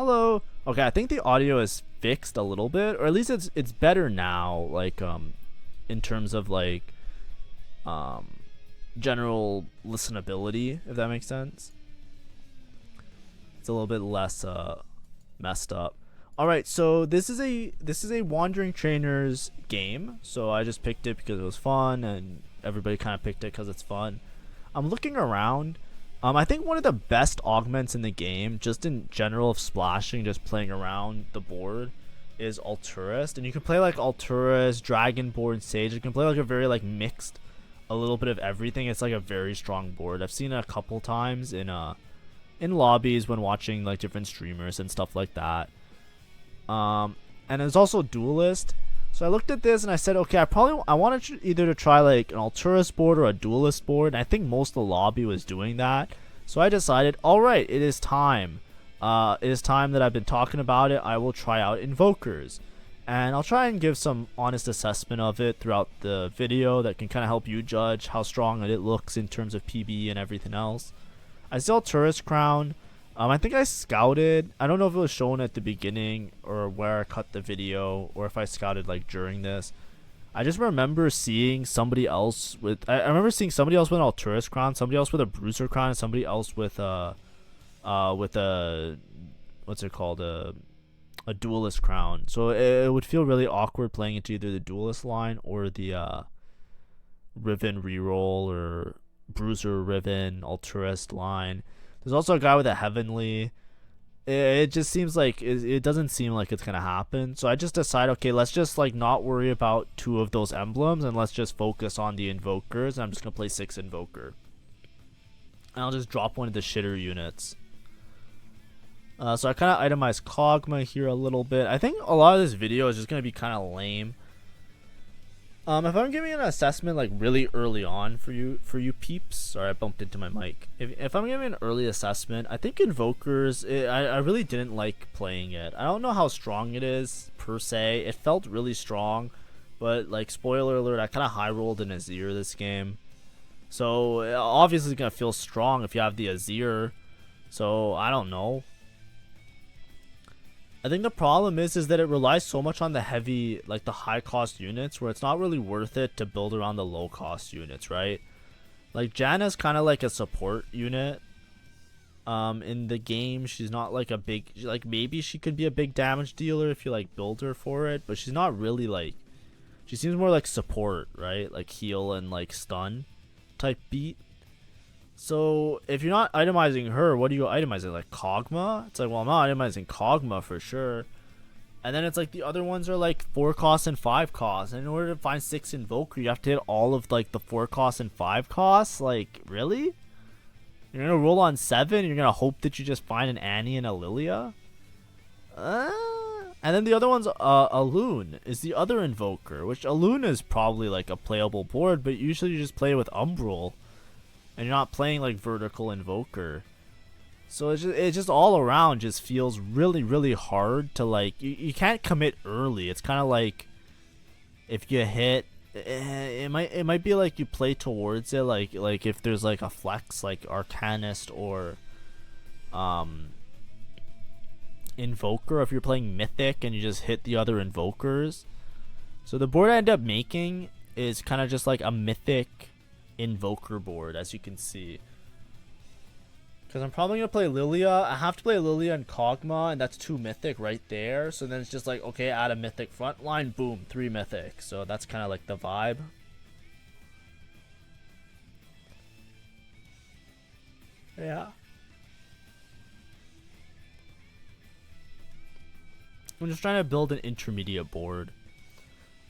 Hello. Okay, I think the audio is fixed a little bit, or at least it's better now. Like in terms of like um, general listenability, if that makes sense. It's a little bit less messed up. All right, so this is a Wandering Trainers game. So I just picked it because it was fun, and everybody kind of picked it because it's fun. I'm looking around. I think one of the best augments in the game, just in general of splashing, just playing around the board, is Alturist. And you can play like Alturist, Dragonborn, Sage. You can play like a very like mixed, a little bit of everything. It's like a very strong board. I've seen it a couple times in lobbies when watching like different streamers and stuff like that. And it's also Duelist. So I looked at this and I said, okay, I wanted either to try like an Alturist board or a Duelist board. And I think most of the lobby was doing that. So I decided, all right, it is time. It is time that I've been talking about it. I will try out Invokers, and I'll try and give some honest assessment of it throughout the video that can kind of help you judge how strong it looks in terms of PBE and everything else. I still Tourist Crown. I think I scouted. I don't know if it was shown at the beginning or where I cut the video, or if I scouted like during this. I just remember seeing somebody else with. I remember seeing somebody else with an Alturist Crown, somebody else with a Bruiser Crown, and somebody else with a what's it called, a Duelist Crown. So it would feel really awkward playing into either the Duelist line or the Riven reroll or Bruiser Riven Alturist line. There's also a guy with a Heavenly. It just seems like it doesn't seem like it's gonna happen. So I just decided, okay, let's just like not worry about two of those emblems and let's just focus on the Invokers. And I'm just gonna play 6 Invoker, and I'll just drop one of the shitter units. So I kind of itemized Kog'Maw here a little bit. I think a lot of this video is just gonna be kind of lame. If I'm giving an assessment like really early on for you peeps, sorry I bumped into my mic. If I'm giving an early assessment, I think Invokers, I really didn't like playing it. I don't know how strong it is per se. It felt really strong, but like spoiler alert, I kind of high rolled an AZIR this game, so obviously it's gonna feel strong if you have the AZIR. So I don't know. I think the problem is that it relies so much on the heavy, like the high cost units, where it's not really worth it to build around the low cost units, right? Like Janna's kind of like a support unit. In the game, she's not like a big, like maybe she could be a big damage dealer if you like build her for it, but she's not really like, she seems more like support, right? Like heal and like stun type beat. So if you're not itemizing her, what are you itemizing? Like Kog'Maw? It's like, well, I'm not itemizing Kog'Maw for sure. And then it's like the other ones are like 4 costs and 5 costs. And in order to find 6 Invoker, you have to hit all of like the 4 costs and 5 costs. Like, really? You're gonna roll on 7? You're gonna hope that you just find an Annie and a Lilia? And then the other one's Alun is the other Invoker, which Alun is probably like a playable board, but usually you just play with Umbral. And you're not playing like vertical Invoker. So it just all around just feels really, really hard to like, you can't commit early. It's kind of like if you hit, it might be like you play towards it, like if there's like a flex like Arcanist or Invoker, if you're playing Mythic and you just hit the other Invokers. So the board I end up making is kind of just like a Mythic Invoker board, as you can see, because I'm probably gonna play Lilia. I have to play Lilia and Kog'Maw, and that's 2 Mythic right there. So then it's just like, okay, add a Mythic front line, boom, 3 Mythic. So that's kind of like the vibe. Yeah, I'm just trying to build an intermediate board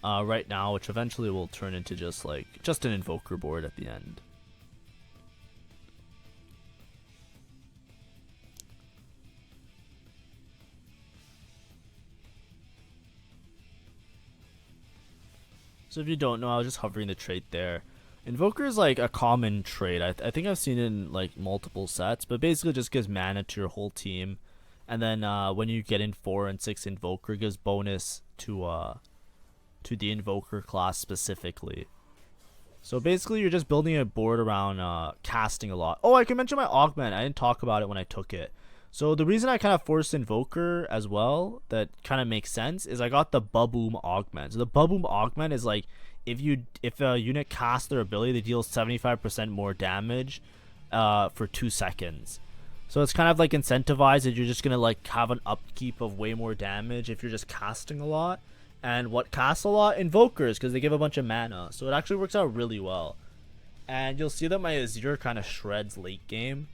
right now, which eventually will turn into just an Invoker board at the end. So if you don't know, I was just hovering the trait there. Invoker is like a common trait. I think I've seen it in like multiple sets, but basically just gives mana to your whole team, and then when you get in 4 and 6 Invoker, gives bonus to the Invoker class specifically. So basically you're just building a board around casting a lot. Oh, I can mention my Augment. I didn't talk about it when I took it. So the reason I kind of forced Invoker as well, that kind of makes sense, is I got the Baboom Augment. So the Baboom Augment is like if a unit casts their ability, they deal 75% more damage for 2 seconds. So it's kind of like incentivized that you're just gonna like have an upkeep of way more damage if you're just casting a lot. And what casts a lot? Invokers, because they give a bunch of mana. So it actually works out really well. And you'll see that my AZIR kind of shreds late game.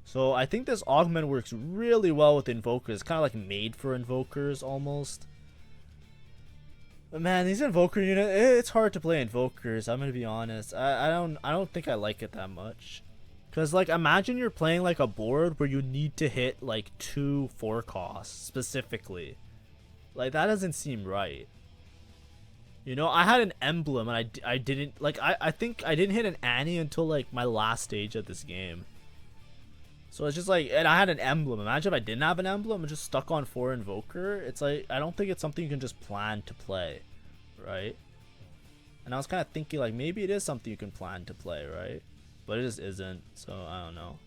So I think this Augment works really well with Invokers. It's kind of like made for Invokers almost. But man, these Invoker units, it's hard to play Invokers. I'm gonna be honest. I don't think I like it that much. Cause like imagine you're playing like a board where you need to hit like 2 4 costs specifically. Like that doesn't seem right. You know, I had an emblem and I didn't like I think I didn't hit an Annie until like my last stage of this game. So it's just like, and I had an emblem. Imagine if I didn't have an emblem and just stuck on 4 Invoker. It's like, I don't think it's something you can just plan to play, right? And I was kind of thinking like, maybe it is something you can plan to play, right? But it just isn't, so I don't know.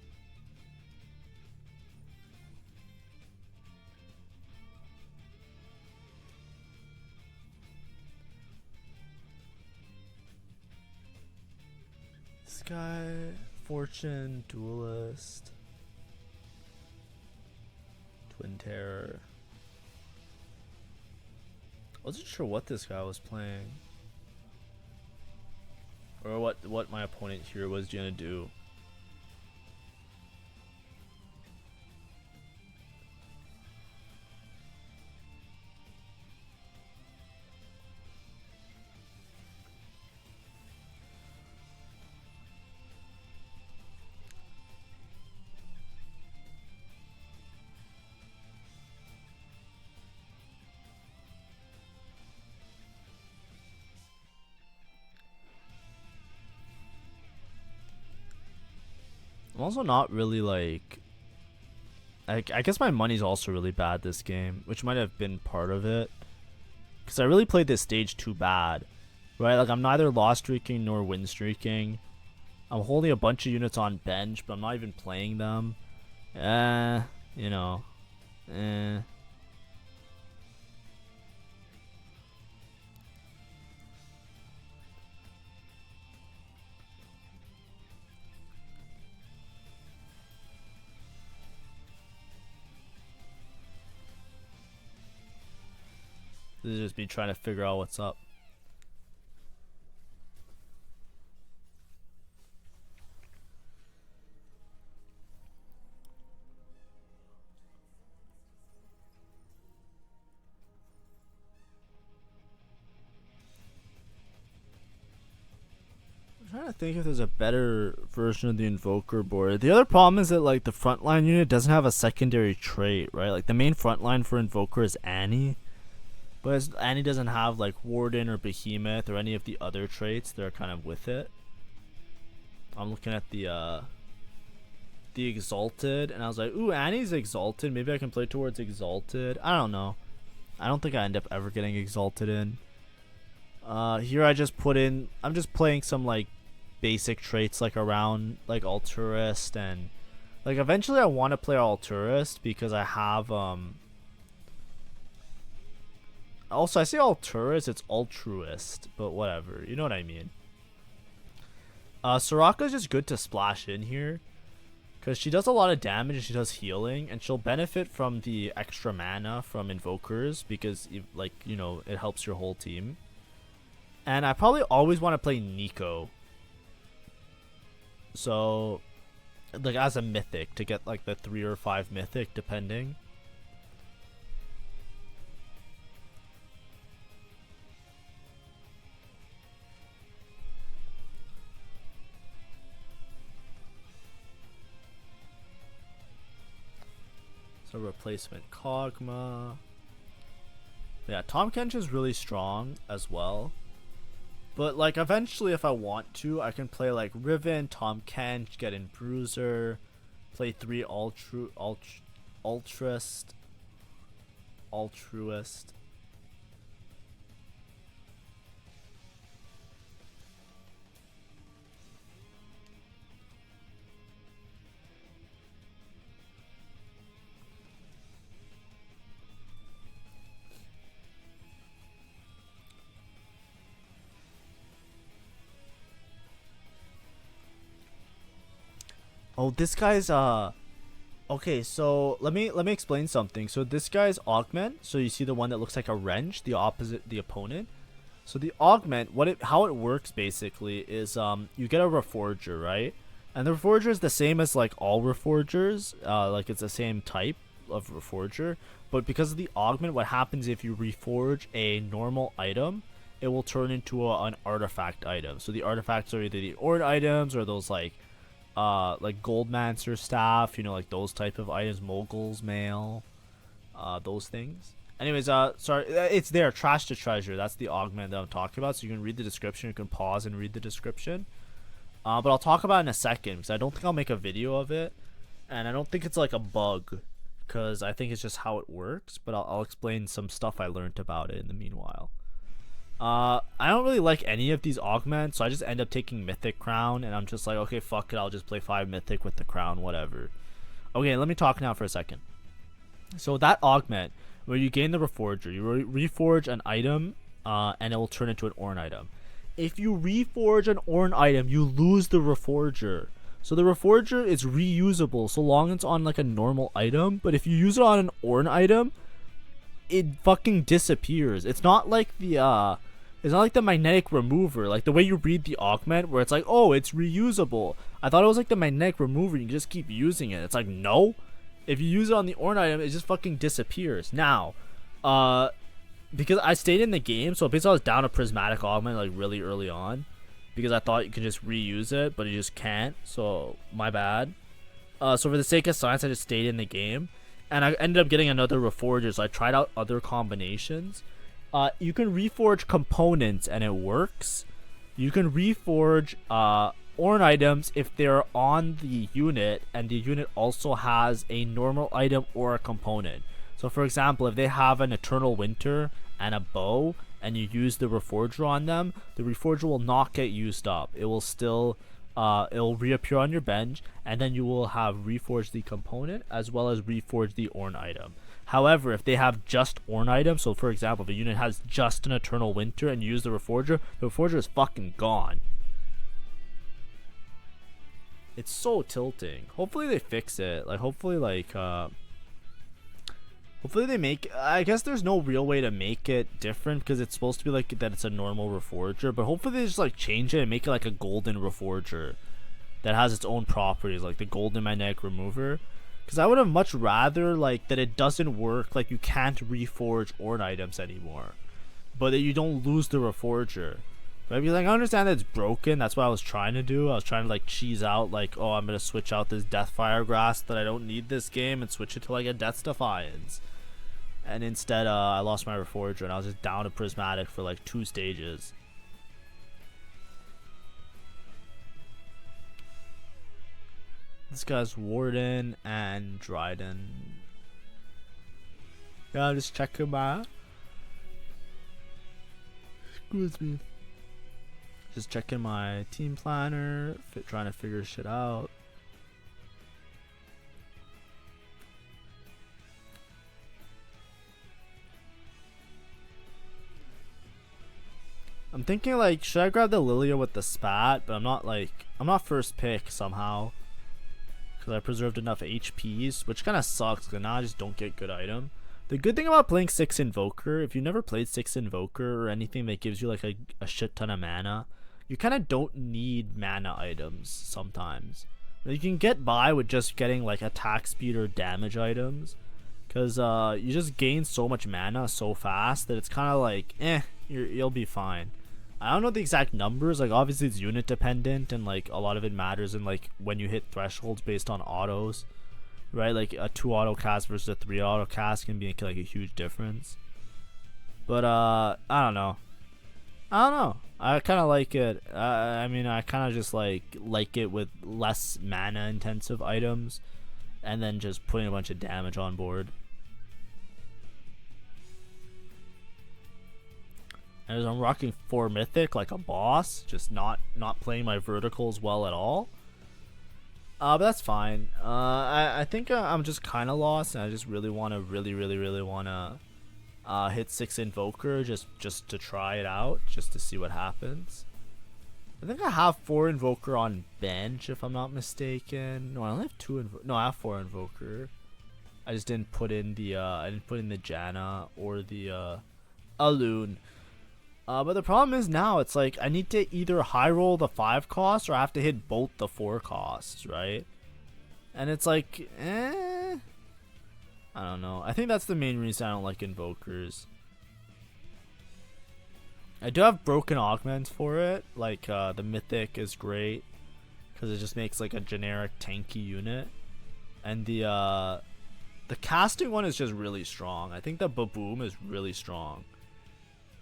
This guy, Fortune, Duelist. Twin Terror. I wasn't sure what this guy was playing. Or what my opponent here was gonna do. I'm also not really like I guess my money's also really bad this game, which might have been part of it. Because I really played this stage too bad. Right? Like I'm neither loss streaking nor win streaking. I'm holding a bunch of units on bench, but I'm not even playing them. You know. This is just me trying to figure out what's up. I'm trying to think if there's a better version of the Invoker board. The other problem is that like the frontline unit doesn't have a secondary trait, right? Like the main frontline for Invoker is Annie. But Annie doesn't have like Warden or Behemoth or any of the other traits that are kind of with it. I'm looking at the Exalted, and I was like, ooh, Annie's Exalted. Maybe I can play towards Exalted. I don't know. I don't think I end up ever getting Exalted in. Here I just put in, I'm just playing some like basic traits like around like Alturist, and like eventually I want to play Alturist because I have also I say Alturist, it's Altruist, but whatever, you know what I mean. Soraka's just good to splash in here because she does a lot of damage and she does healing, and she'll benefit from the extra mana from Invokers because like, you know, it helps your whole team. And I probably always want to play Nico. So, like as a mythic to get like the 3 or 5 mythic depending. So replacement Kog'Maw. Yeah, Tahm Kench is really strong as well. But like eventually if I want to, I can play like Riven, Tahm Kench, get in Bruiser, play 3 Altruist. Oh, this guy's okay, so let me explain something. So this guy's augment. So you see the one that looks like a wrench, the opponent. So the augment, how it works basically is you get a reforger, right? And the reforger is the same as like all reforgers, like it's the same type of reforger. But because of the augment, what happens if you reforge a normal item, it will turn into an artifact item. So the artifacts are either the ord items or those like Goldmancer staff, you know, like those type of items, Mogul's mail, those things. Anyways, sorry, it's there, trash to treasure. That's the augment that I'm talking about. So you can read the description. You can pause and read the description. But I'll talk about it in a second because I don't think I'll make a video of it, and I don't think it's like a bug, because I think it's just how it works. But I'll explain some stuff I learned about it in the meanwhile. I don't really like any of these augments, so I just end up taking Mythic Crown, and I'm just like, okay, fuck it, I'll just play 5 Mythic with the Crown, whatever. Okay, let me talk now for a second. So that augment, where you gain the Reforger, you reforge an item, and it will turn into an Orn item. If you reforge an Orn item, you lose the Reforger. So the Reforger is reusable so long as it's on like a normal item, but if you use it on an Orn item, it fucking disappears. It's not like the magnetic remover, like the way you read the augment where it's like, oh, it's reusable. I thought it was like the magnetic remover, you can just keep using it. It's like, no, if you use it on the Orn item, it just fucking disappears. Now because I stayed in the game, so basically I was down a prismatic augment like really early on because I thought you could just reuse it, but you just can't, so my bad. So for the sake of science, I just stayed in the game. And I ended up getting another reforger, so I tried out other combinations. You can reforge components, and it works. You can reforge Orn items if they're on the unit, and the unit also has a normal item or a component. So, for example, if they have an Eternal Winter and a bow, and you use the reforger on them, the reforger will not get used up. It will still... it'll reappear on your bench, and then you will have reforged the component as well as reforged the Orn item. However, if they have just Orn items, so for example, if a unit has just an Eternal Winter and you use the reforger is fucking gone. It's so tilting. Hopefully they fix it. Like, hopefully they make... I guess there's no real way to make it different because it's supposed to be like that it's a normal reforger, but hopefully they just like change it and make it like a golden reforger that has its own properties, like the golden magnetic remover. Because I would have much rather like that it doesn't work, like you can't reforge Orn items anymore, but that you don't lose the reforger. Right? Because like, I understand that it's broken. That's what I was trying to do. I was trying to like cheese out like, oh, I'm gonna switch out this Deathfire Grass that I don't need this game and switch it to like a Death Defiance. And instead, I lost my Reforger, and I was just down to Prismatic for like 2 stages. This guy's Warden and Dryden. Yeah, I'm just checking my... Excuse me. Just checking my team planner, trying to figure shit out. I'm thinking like, should I grab the Lilia with the spat? But I'm not first pick somehow, because I preserved enough HPs, which kind of sucks because now I just don't get good item. The good thing about playing 6 Invoker, if you've never played 6 Invoker or anything that gives you like a shit ton of mana, you kind of don't need mana items sometimes. You can get by with just getting like attack speed or damage items, because you just gain so much mana so fast that it's kind of like, you'll be fine. I don't know the exact numbers, like obviously it's unit dependent, and like a lot of it matters in like when you hit thresholds based on autos, right? Like a 2 auto cast versus a 3 auto cast can be like a huge difference. But I don't know. I kind of like it. I mean, I kind of just like it with less mana intensive items, and then just putting a bunch of damage on board. And I'm rocking 4 Mythic like a boss, just not playing my verticals well at all. But that's fine. I think I'm just kind of lost, and I just really want to really want to hit 6 Invoker just to try it out, just to see what happens. I think I have 4 invoker on bench if I'm not mistaken. No, I only have 2 no, I have 4 invoker. I just didn't put in the Janna or the Alun. But the problem is now it's like I need to either high roll the 5 cost or I have to hit both the 4 costs, right? And it's like, I don't know. I think that's the main reason I don't like invokers. I do have broken augments for it. Like the mythic is great because it just makes like a generic tanky unit, and the casting one is just really strong. I think the baboom is really strong.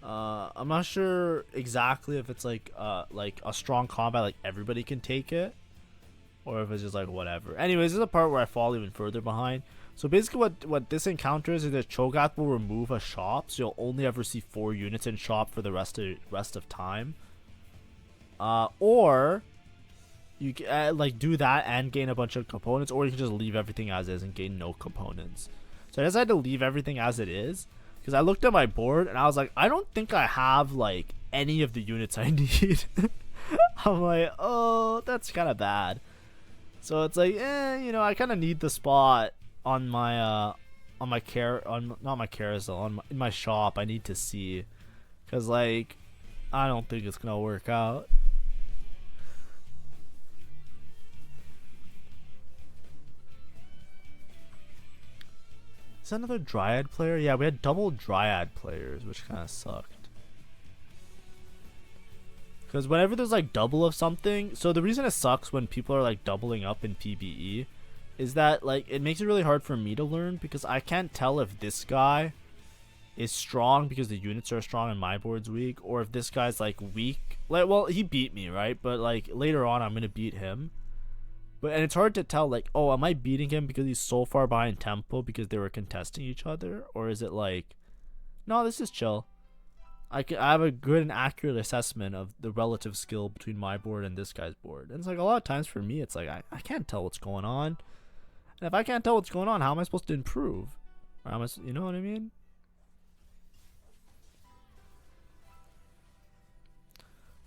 I'm not sure exactly if it's like a strong combat, like everybody can take it, or if it's just like whatever. Anyways, this is a part where I fall even further behind. So basically what this encounters is that Cho'Gath will remove a shop, so you'll only ever see 4 units in shop for the rest of time. Or you like do that and gain a bunch of components, or you can just leave everything as is and gain no components. So I decided to leave everything as it is because I looked at my board and I was like, I don't think I have like any of the units I need. I'm like, oh, that's kind of bad. So it's like, you know, I kind of need the spot on my not my carousel, in my shop. I need to see, cause like I don't think it's gonna work out. Is that another Dryad player? Yeah, we had double Dryad players, which kind of sucked. Because whenever there's like double of something, so the reason it sucks when people are like doubling up in PBE is that like it makes it really hard for me to learn because I can't tell if this guy is strong because the units are strong and my board's weak, or if this guy's like weak. Like, well, he beat me, right? But like later on I'm gonna beat him. And it's hard to tell, like, oh, am I beating him because he's so far behind tempo because they were contesting each other, or is it like, no, this is chill. I have a good and accurate assessment of the relative skill between my board and this guy's board. And it's like a lot of times for me, it's like I can't tell what's going on. And if I can't tell what's going on, how am I supposed to improve? Or how am I, you know what I mean?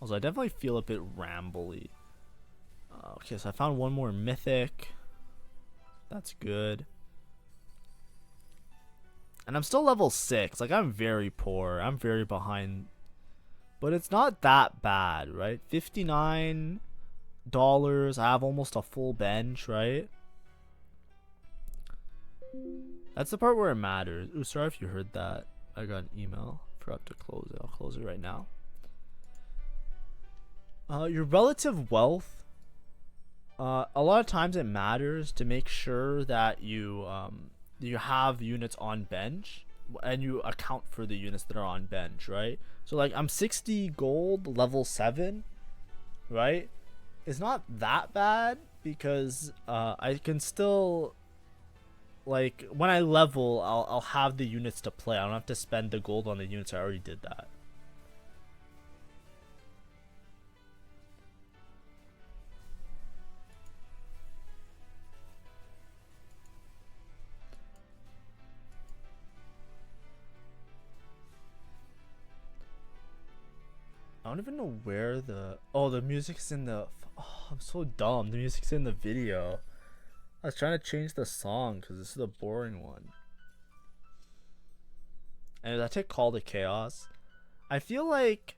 Also, I definitely feel a bit rambly. Okay, so I found one more mythic. That's good. And I'm still level 6. Like, I'm very poor. I'm very behind. But it's not that bad, right? $59. I have almost a full bench, right? That's the part where it matters. Ooh, sorry if you heard that. I got an email. Forgot to close it. I'll close it right now. Your relative wealth. A lot of times it matters to make sure that you have units on bench and you account for the units that are on bench, right? So like I'm 60 gold, level 7, right? It's not that bad because I can still, like, when I level, I'll have the units to play. I don't have to spend the gold on the units. I already did that. I don't even know where the music's in the, I'm so dumb. The music's in the video. I was trying to change the song because this is a boring one. And I take Call to Chaos. I feel like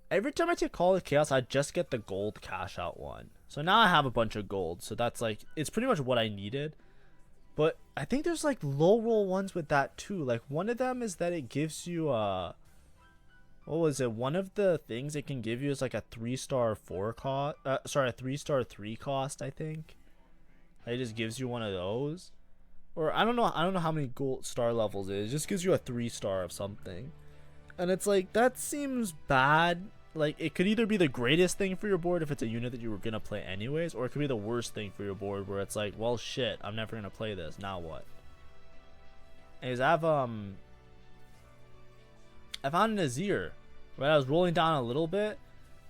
every time I take Call to Chaos, I just get the gold cash out one. So now I have a bunch of gold. So that's like, it's pretty much what I needed. But I think there's like low roll ones with that too. Like one of them is that it gives you what was it? One of the things it can give you is like a 3-star 4 cost. A 3-star 3 cost, I think. It just gives you one of those. Or I don't know how many gold star levels it is. It just gives you a 3-star of something. And it's like, that seems bad. Like, it could either be the greatest thing for your board if it's a unit that you were gonna play anyways, or it could be the worst thing for your board where it's like, well shit, I'm never gonna play this. Now what? Anyways, I found an AZIR, right? I was rolling down a little bit,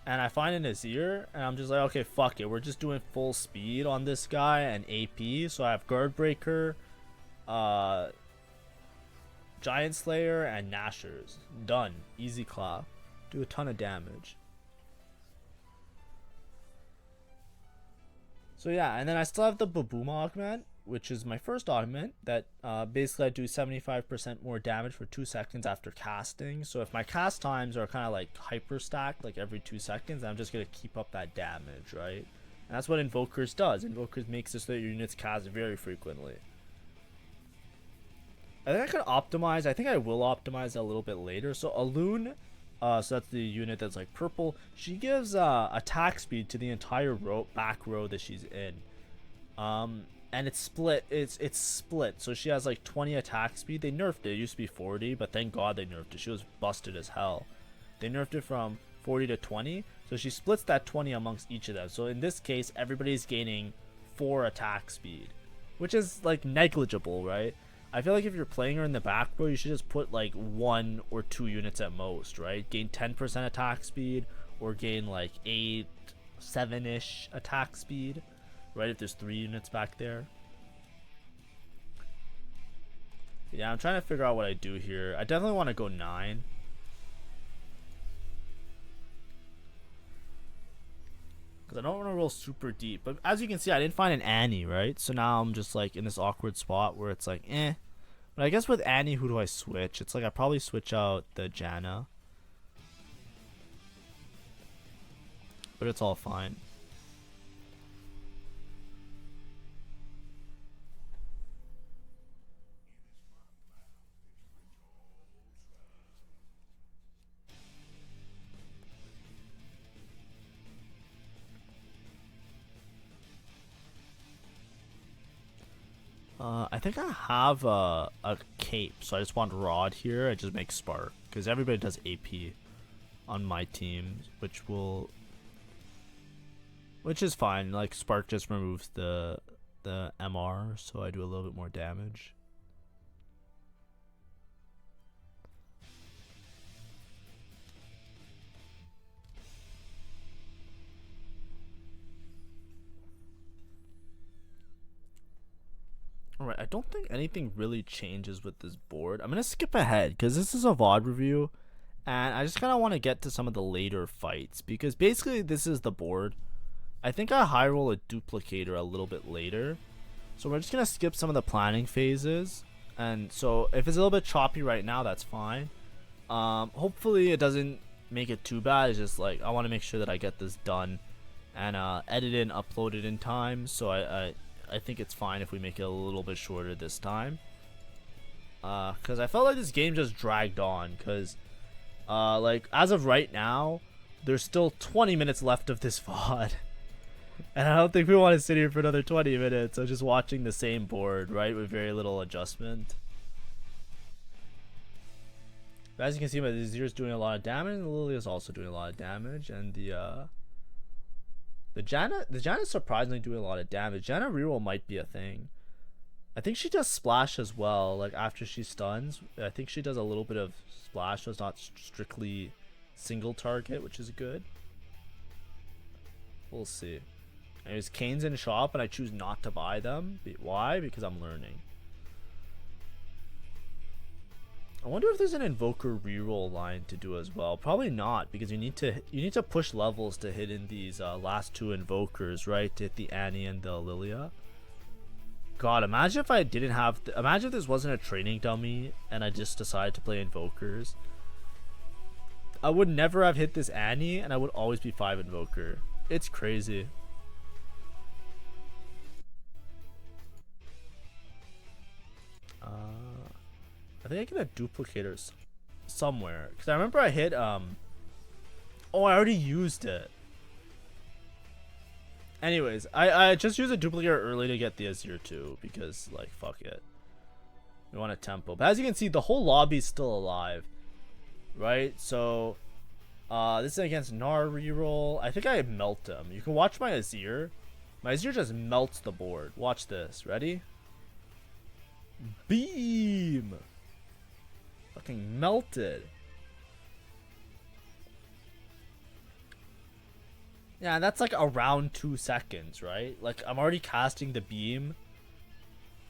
and I find an AZIR, and I'm just like, okay, fuck it. We're just doing full speed on this guy and AP. So I have Guard Breaker, Giant Slayer, and Nashers. Done. Easy clap. Do a ton of damage. So yeah, and then I still have the Baboom augment, which is my first augment that basically I do 75% more damage for 2 seconds after casting. So if my cast times are kind of like hyper stacked, like every 2 seconds, I'm just gonna keep up that damage, right? And that's what Invokers does. Invokers makes it so that your units cast very frequently. I think I could optimize. I think I will optimize a little bit later. So Alun, so that's the unit that's like purple. She gives attack speed to the entire back row that she's in. And it's split. It's split. So she has like 20 attack speed. They nerfed it. It used to be 40, but thank God they nerfed it. She was busted as hell. They nerfed it from 40 to 20. So she splits that 20 amongst each of them. So in this case, everybody's gaining 4 attack speed, which is like negligible, right? I feel like if you're playing her in the back row, you should just put like 1 or 2 units at most, right? Gain 10% attack speed or gain like 8, 7-ish attack speed, right? If there's 3 units back there. Yeah, I'm trying to figure out what I do here. I definitely want to go 9. Because I don't want to roll super deep. But as you can see, I didn't find an Annie, right? So now I'm just like in this awkward spot where it's like, eh. But I guess with Annie, who do I switch? It's like I probably switch out the Janna. But it's all fine. I think I have a cape, so I just want Rod here. I just make Spark because everybody does AP on my team, which is fine. Like Spark just removes the MR, so I do a little bit more damage. Alright, I don't think anything really changes with this board. I'm gonna skip ahead because this is a VOD review, and I just kind of want to get to some of the later fights because basically this is the board. I think I high roll a duplicator a little bit later, so we're just gonna skip some of the planning phases. And so if it's a little bit choppy right now, that's fine. Hopefully it doesn't make it too bad. It's just like I want to make sure that I get this done and edit it and upload it in time. So I think it's fine if we make it a little bit shorter this time. Because I felt like this game just dragged on. Because, like, as of right now, there's still 20 minutes left of this VOD. And I don't think we want to sit here for another 20 minutes of just watching the same board, right? With very little adjustment. But as you can see, my AZIR is doing a lot of damage. And the Lily is also doing a lot of damage. And the Janna is surprisingly doing a lot of damage. Janna reroll might be a thing. I think she does splash as well, like after she stuns. I think she does a little bit of splash, so it's not strictly single target, which is good. We'll see. Anyways, Kane's in shop, and I choose not to buy them. Why? Because I'm learning. I wonder if there's an invoker reroll line to do as well. Probably not, because you need to push levels to hit in these last 2 invokers, right? To hit the Annie and the Lilia. God, imagine if I didn't have. Imagine if this wasn't a training dummy and I just decided to play invokers. I would never have hit this Annie, and I would always be 5 invoker. It's crazy. I think I get a duplicator somewhere, because I remember I hit oh, I already used it. Anyways, I just used a duplicator early to get the AZIR too, because like fuck it, we want a tempo. But as you can see, the whole lobby is still alive, right? So this is against Nar reroll. I think I melt him. You can watch my AZIR. My AZIR just melts the board. Watch this. Ready? Beam. Fucking melted. Yeah, that's like around 2 seconds, right? Like I'm already casting the beam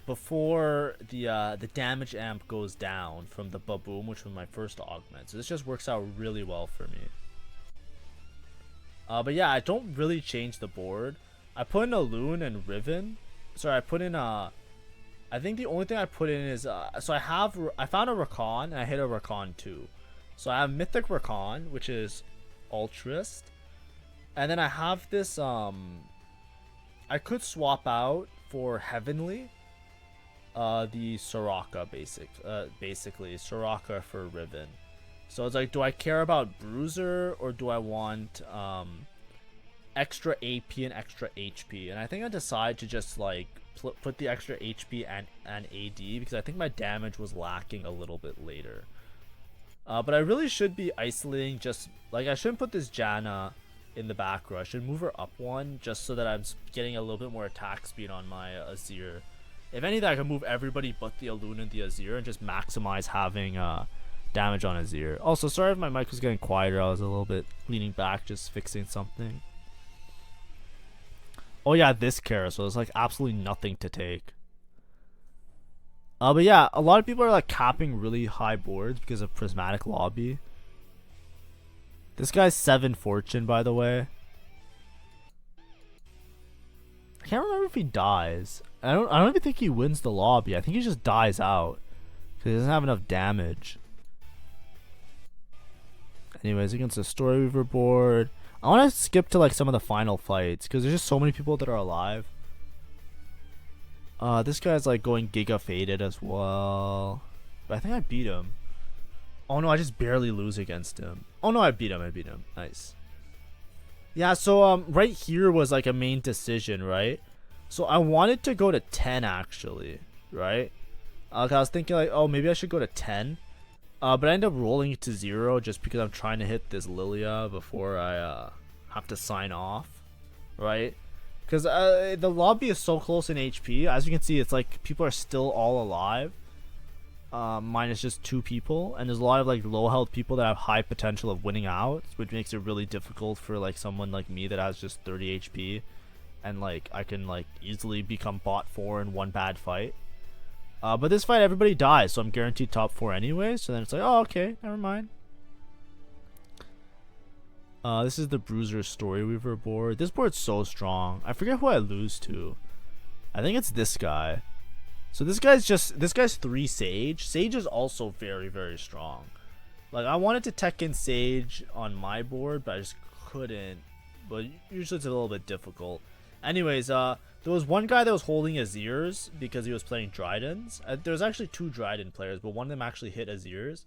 before the damage amp goes down from the Baboom, which was my first augment. So this just works out really well for me. But yeah, I don't really change the board. I put in a Loon and Riven. Sorry, I put in I think the only thing I put in is so I found a Rakan and I hit a Rakan too. So I have Mythic Rakan, which is Altruist, and then I have this I could swap out for Heavenly the Soraka basically Soraka for Riven. So it's like, do I care about Bruiser or do I want extra AP and extra HP? And I think I decide to just like put the extra HP and AD because I think my damage was lacking a little bit later. But I really should be isolating, just like I shouldn't put this Janna in the back row. I should move her up one just so that I'm getting a little bit more attack speed on my AZIR. If anything, I can move everybody but the Aluna and the AZIR and just maximize having damage on AZIR. Also, sorry if my mic was getting quieter. I was a little bit leaning back, just fixing something. Oh yeah, this Kara, so there's like absolutely nothing to take. But yeah, a lot of people are like capping really high boards because of Prismatic Lobby. This guy's 7 fortune, by the way. I can't remember if he dies. I don't even think he wins the lobby. I think he just dies out because he doesn't have enough damage. Anyways, against the Story Weaver board, I want to skip to like some of the final fights because there's just so many people that are alive. This guy's like going Giga Faded as well, but I think I beat him. Oh no, I just barely lose against him. Oh no, I beat him. Nice. Yeah, so right here was like a main decision, right? So I wanted to go to 10 actually, right? I was thinking like, oh, maybe I should go to 10. But I ended up rolling it to 0 just because I'm trying to hit this Lilia before I have to sign off, right? Because the lobby is so close in HP. As you can see, it's like people are still all alive. Minus just 2 people, and there's a lot of like low health people that have high potential of winning out, which makes it really difficult for like someone like me that has just 30 HP, and like I can like easily become bot 4 in one bad fight. But this fight everybody dies, so I'm guaranteed top 4 anyway. So then it's like, oh okay, never mind. This is the Bruiser Story Weaver board. This board's so strong. I forget who I lose to. I think it's this guy. So this guy's 3 Sage. Sage is also very, very strong. Like I wanted to tech in Sage on my board, but I just couldn't. But usually it's a little bit difficult. Anyways, there was one guy that was holding AZIRs because he was playing Dryadens. There was actually 2 Dryden players, but one of them actually hit AZIRs.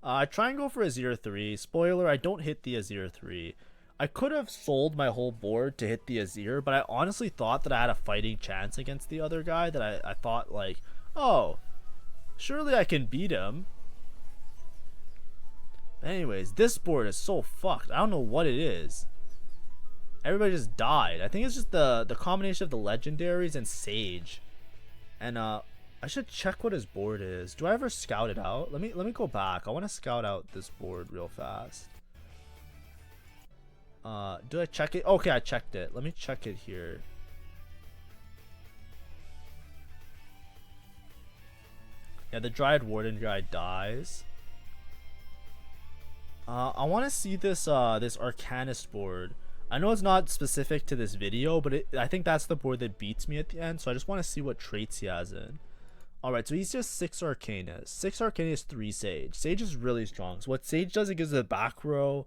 I try and go for AZIR 3. Spoiler, I don't hit the AZIR 3. I could have sold my whole board to hit the AZIR, but I honestly thought that I had a fighting chance against the other guy, that I thought like, oh, surely I can beat him. Anyways, this board is so fucked. I don't know what it is. Everybody just died. I think it's just the combination of the legendaries and Sage. And I should check what his board is. Do I ever scout it out? Let me go back. I want to scout out this board real fast. Do I check it? Okay, I checked it. Let me check it here. Yeah, the Dryad Warden guy dies. I want to see this this Arcanist board. I know it's not specific to this video, but I think that's the board that beats me at the end. So I just want to see what traits he has in. Alright, so he's just 6 Arcanist. 6 Arcanist, 3 Sage. Sage is really strong. So what Sage does, it gives the back row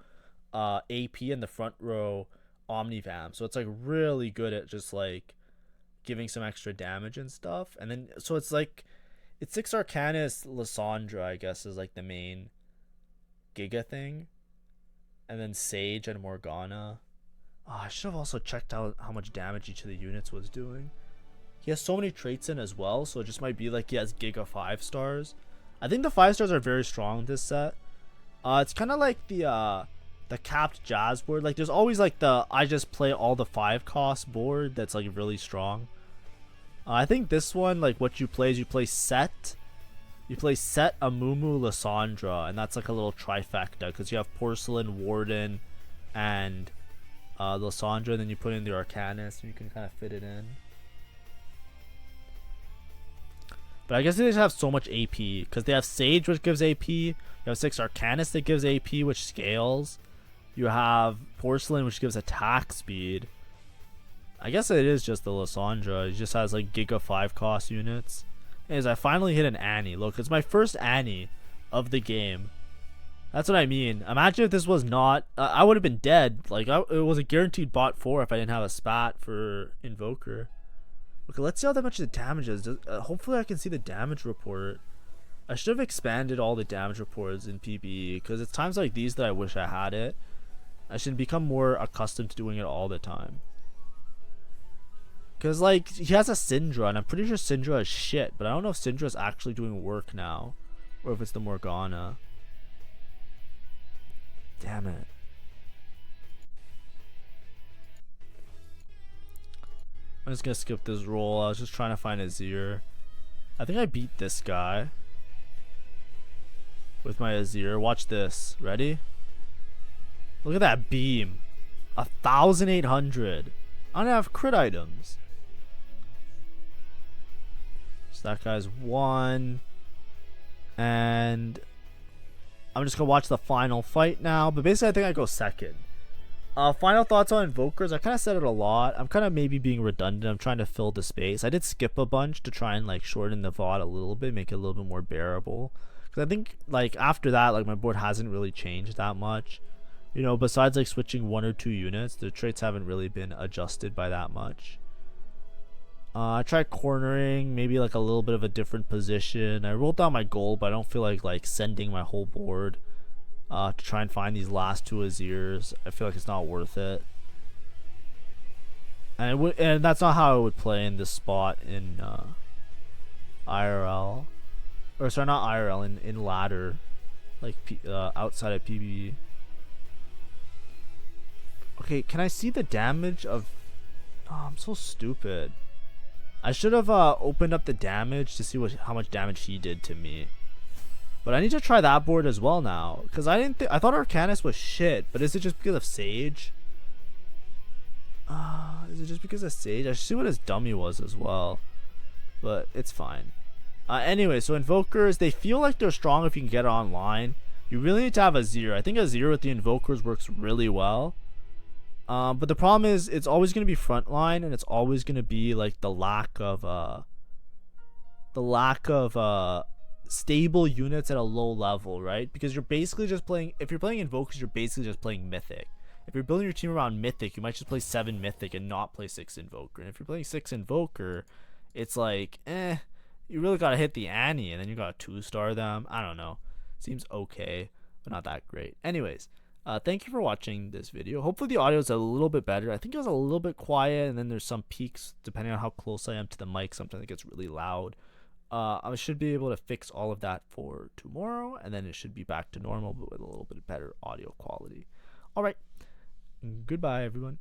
AP and the front row Omnivamp. So it's like really good at just like giving some extra damage and stuff. And then so it's like it's 6 Arcanist, Lysandra, I guess, is like the main Giga thing. And then Sage and Morgana. Oh, I should have also checked out how much damage each of the units was doing. He has so many traits in as well, so it just might be like he has Giga 5 stars. I think the 5 stars are very strong in this set. It's kind of like the capped Jazz board. Like there's always like the I just play all the 5 cost board that's like really strong. I think this one, like what you play is you play Set, Amumu, Lysandra, and that's like a little trifecta because you have Porcelain, Warden, and Lysandra, and then you put in the Arcanist and you can kind of fit it in. But I guess they just have so much AP because they have Sage, which gives AP. You have 6 Arcanist that gives AP, which scales. You have Porcelain, which gives attack speed. I guess it is just the Lysandra. It just has like Giga 5 cost units. Anyways, I finally hit an Annie. Look, it's my first Annie of the game. That's what I mean. Imagine if this was not... I would have been dead. Like, it was a guaranteed bot 4 if I didn't have a spat for Invoker. Okay, let's see how much the damage is. Hopefully I can see the damage report. I should have expanded all the damage reports in PBE, because it's times like these that I wish I had it. I should become more accustomed to doing it all the time. Because, like, he has a Syndra, and I'm pretty sure Syndra is shit, but I don't know if Syndra is actually doing work now, or if it's the Morgana. Damn it. I'm just gonna skip this roll. I was just trying to find AZIR. I think I beat this guy with my AZIR. Watch this. Ready? Look at that beam. 1,800. I don't have crit items. So that guy's 1. And I'm just gonna watch the final fight now. But basically I think I go second. Final thoughts on invokers. I kind of said it a lot. I'm kind of maybe being redundant. I'm trying to fill the space. I did skip a bunch to try and like shorten the VOD a little bit, make it a little bit more bearable. Because I think like after that, like my board hasn't really changed that much. You know, besides like switching 1 or 2 units, the traits haven't really been adjusted by that much. I tried cornering, maybe like a little bit of a different position. I rolled down my goal, but I don't feel like sending my whole board to try and find these last 2 AZIRs. I feel like it's not worth it. And that's not how I would play in this spot in IRL. Or sorry, not IRL, in ladder. Like outside of PBE. Okay, can I see the damage of... Oh, I'm so stupid. I should have opened up the damage to see how much damage he did to me. But I need to try that board as well now. Because I thought Arcanus was shit. But is it just because of Sage? Is it just because of Sage? I should see what his dummy was as well. But it's fine. Anyway, so Invokers, they feel like they're strong if you can get it online. You really need to have AZIR. I think AZIR with the Invokers works really well. But the problem is it's always going to be frontline, and it's always going to be like the lack of stable units at a low level, right? Because you're basically just playing, if you're playing Invokers, you're basically just playing Mythic. If you're building your team around Mythic, you might just play 7 Mythic and not play 6 Invoker. And if you're playing 6 Invoker, it's like, you really gotta hit the Annie, and then you gotta 2-star them. I don't know. Seems okay, but not that great. Anyways, thank you for watching this video. Hopefully the audio is a little bit better. I think it was a little bit quiet, and then there's some peaks depending on how close I am to the mic. Sometimes it gets really loud. I should be able to fix all of that for tomorrow, and then it should be back to normal, but with a little bit better audio quality. All right. Goodbye, everyone.